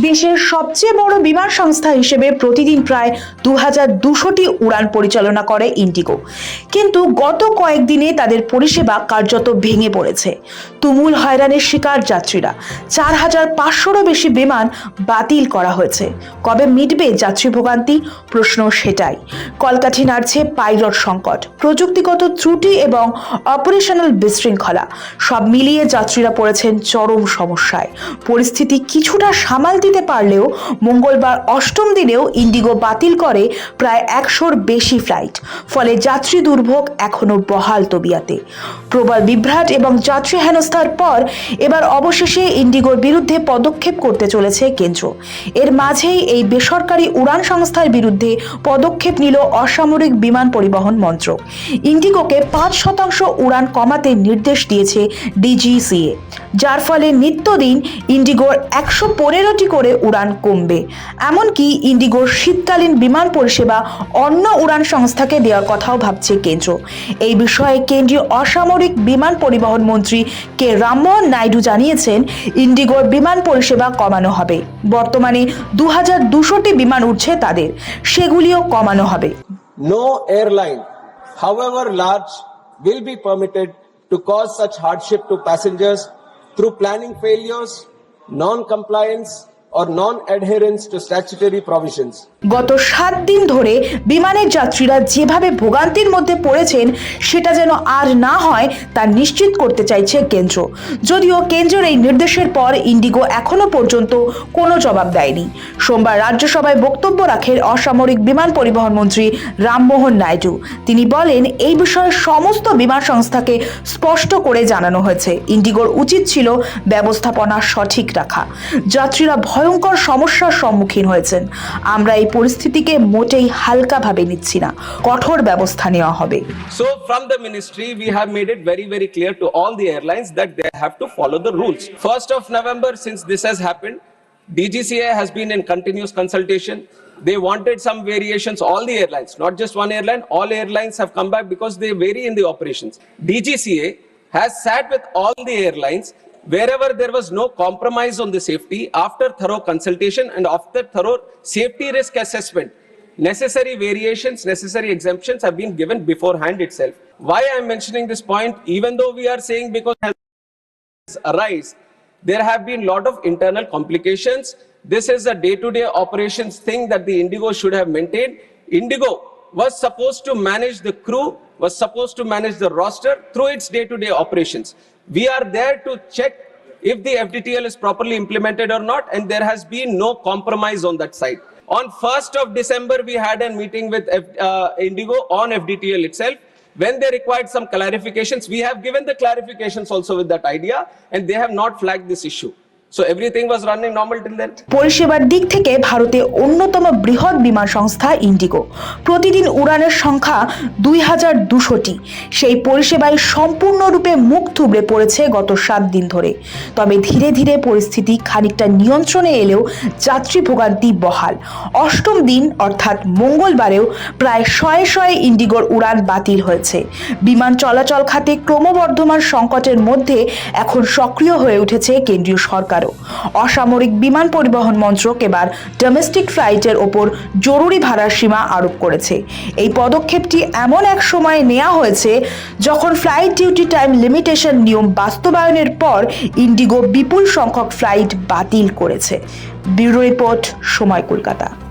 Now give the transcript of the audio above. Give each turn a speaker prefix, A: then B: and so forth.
A: দেশের সবচেয়ে বড় বিমান সংস্থা হিসেবে প্রতিদিন প্রায় 2200টি উড়ান পরিচালনা করে ইন্ডিগো, কিন্তু গত কয়েকদিনে তাদের পরিষেবা কার্যত ভেঙে পড়েছে। তুমুল হয়রানির শিকার যাত্রীরা। 4500রও বেশি বিমান বাতিল করা হয়েছে। কবে মিটবে যাত্রী ভোগান্তি? প্রশ্ন সেটাই। কলকাঠি নাড়ছে পাইলট সংকট, প্রযুক্তিগত ত্রুটি এবং অপারেশনাল বিশৃঙ্খলা। সব মিলিয়ে যাত্রীরা পড়েছেন চরম সমস্যায়। পরিস্থিতি কিছুটা সামাল দিতে পারলেও মঙ্গলবার অষ্টম দিনেও ইন্ডিগো বাতিল করে প্রায় 100র বেশি ফ্লাইট। ফলে যাত্রী দুর্ভোগ এখনো বহাল তবিয়াতে। প্রবল বিভ্রাট এবং যাত্রী হেনস্থার পর এবার অবশেষে ইন্ডিগোর বিরুদ্ধে পদক্ষেপ করতে চলেছে কেন্দ্র। এর মাঝেই এই বেসরকারি উড়ান সংস্থার বিরুদ্ধে পদক্ষেপ নিল অসামরিক বিমান পরিবহন মন্ত্রক। ইন্ডিগোকে 5% উড়ান কমাতে নির্দেশ দিয়েছে ডিজিসিএ, যার ফলে নিত্যদিন ইন্ডিগোর 115টি করে উড়ান কমবে। এমনকি ইন্ডিগোর শীতকালীন বিমান পরিষেবা অন্য উড়ান সংস্থাকে দেওয়ার কথাও ভাবছে কেন্দ্র। এই বিষয়ে কেন্দ্রীয় অসামরিক বিমান পরিবহন মন্ত্রী কে রামমোহন নাইডু জানিয়েছেন, ইন্ডিগোর বিমান পরিষেবা কমানো হবে। বর্তমানে 2200টি বিমান উঠছে তাদের, সেগুলিও কমানো হবে।
B: No airline, however large, will be permitted to cause such hardship to passengers through planning failures, non-compliance or non-adherence to statutory provisions.
A: গত 7 দিন ধরে বিমানের যাত্রীরা যেভাবে ভোগান্তির মধ্যে পড়েছেন সেটা যেন আর না হয় তা নিশ্চিত করতে চাইছে কেন্দ্র। যদিও কেন্দ্রের এই নির্দেশের পর ইন্ডিগো এখনো পর্যন্ত কোনো জবাব দেয়নি। সোমবার রাজ্যসভায় বক্তব্য রাখেন অসামরিক বিমান পরিবহন মন্ত্রী রামমোহন নাইডু। তিনি বলেন, এই বিষয়ে সমস্ত বিমান সংস্থাকে স্পষ্ট করে জানানো হয়েছে। ইন্ডিগোর উচিত ছিল ব্যবস্থাপনা সঠিক রাখা। যাত্রীরা ভয়ঙ্কর সমস্যার সম্মুখীন হয়েছেন। আমরা এই পরিস্থিতিকে মোটেই হালকাভাবে নিচ্ছি না, কঠোর ব্যবস্থা নেওয়া হবে।
B: So from the ministry, we have made it very, very clear to all the airlines that they have to follow the rules. 1st of November, since this has happened, DGCA has been in continuous consultation. They wanted some variations, all the airlines, not just one airline, all airlines have come back because they vary in the operations. DGCA has sat with all the airlines wherever there was no compromise on the safety. After thorough consultation and after thorough safety risk assessment, necessary variations, necessary exemptions have been given beforehand itself. Why I am mentioning this point, even though we are saying because arise, there have been a lot of internal complications. This is a day-to-day operations thing that the Indigo should have maintained. Indigo was supposed to manage the crew, was supposed to manage the roster through its day-to-day operations. We are there to check if the FDTL is properly implemented or not, and there has been no compromise on that side. On 1st of December, we had a meeting with Indigo on FDTL itself. When they required some clarifications, we have given the clarifications also with that idea, and they have not flagged this issue. So everything was running normal till then.
A: পরিষেবার দিক থেকে ভারতে অন্যতম বৃহৎ বিমান সংস্থা Indigo. প্রতিদিন উড়ানের সংখ্যা 2200টি। সেই পরিষেবায় সম্পূর্ণরূপে মুখ থুবড়ে পড়েছে গত 7 দিন ধরে। তবে ধীরে ধীরে পরিস্থিতি খানিকটা নিয়ন্ত্রণে এলেও যাত্রী ভোগান্তি বহাল। অষ্টম দিন অর্থাৎ মঙ্গলবারেও প্রায় শয়ে ইন্ডিগোর উড়ান বাতিল হয়েছে। বিমান চলাচল খাতে ক্রমবর্ধমান সংকটের মধ্যে এখন সক্রিয় হয়ে উঠেছে কেন্দ্রীয় সরকার। অসামরিক বিমান পরিবহন মন্ত্রক এবার ডোমেস্টিক ফ্লাইটের ওপর জরুরি ভাড়ার সীমা আরোপ করেছে। এই পদক্ষেপটি এমন এক সময়ে নেওয়া হয়েছে যখন ফ্লাইট ডিউটি টাইম লিমিটেশন নিয়ম বাস্তবায়নের পর ইন্ডিগো বিপুল সংখ্যক ফ্লাইট বাতিল করেছে। ব্যুরো রিপোর্ট, সময়, কলকাতা।